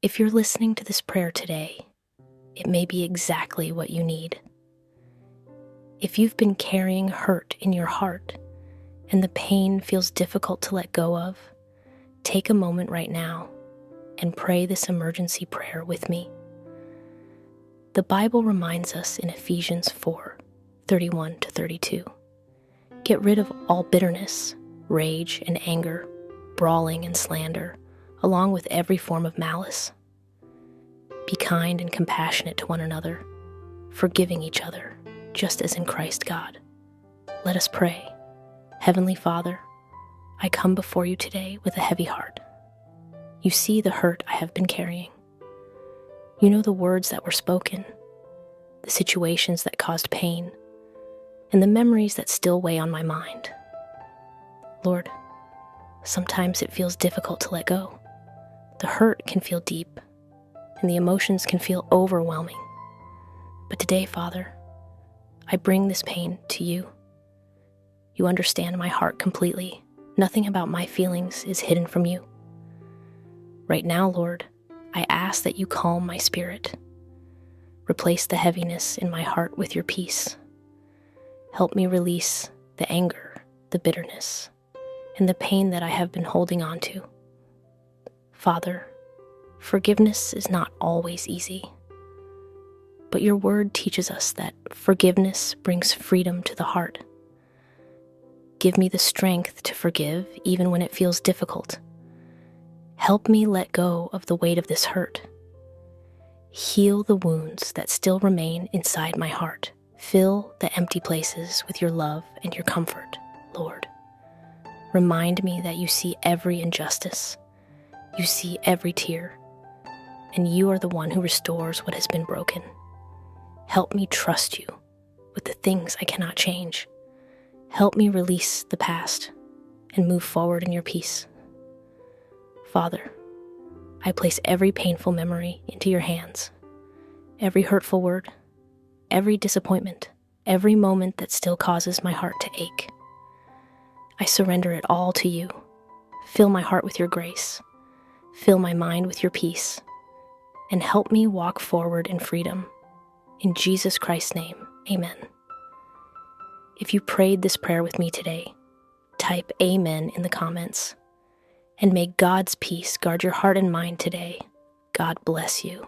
If you're listening to this prayer today, it may be exactly what you need. If you've been carrying hurt in your heart and the pain feels difficult to let go of, take a moment right now and pray this emergency prayer with me. The Bible reminds us in Ephesians 4:31-32, get rid of all bitterness, rage and anger, brawling and slander, along with every form of malice. Be kind and compassionate to one another, forgiving each other, just as in Christ God. Let us pray. Heavenly Father, I come before you today with a heavy heart. You see the hurt I have been carrying. You know the words that were spoken, the situations that caused pain, and the memories that still weigh on my mind. Lord, sometimes it feels difficult to let go. The hurt can feel deep, and the emotions can feel overwhelming. But today, Father, I bring this pain to you. You understand my heart completely. Nothing about my feelings is hidden from you. Right now, Lord, I ask that you calm my spirit. Replace the heaviness in my heart with your peace. Help me release the anger, the bitterness, and the pain that I have been holding on to. Father, forgiveness is not always easy, but your word teaches us that forgiveness brings freedom to the heart. Give me the strength to forgive even when it feels difficult. Help me let go of the weight of this hurt. Heal the wounds that still remain inside my heart. Fill the empty places with your love and your comfort, Lord. Remind me that you see every injustice. You see every tear, and you are the one who restores what has been broken. Help me trust you with the things I cannot change. Help me release the past and move forward in your peace. Father, I place every painful memory into your hands, every hurtful word, every disappointment, every moment that still causes my heart to ache. I surrender it all to you. Fill my heart with your grace. Fill my mind with your peace, and help me walk forward in freedom. In Jesus Christ's name, amen. If you prayed this prayer with me today, type amen in the comments. And may God's peace guard your heart and mind today. God bless you.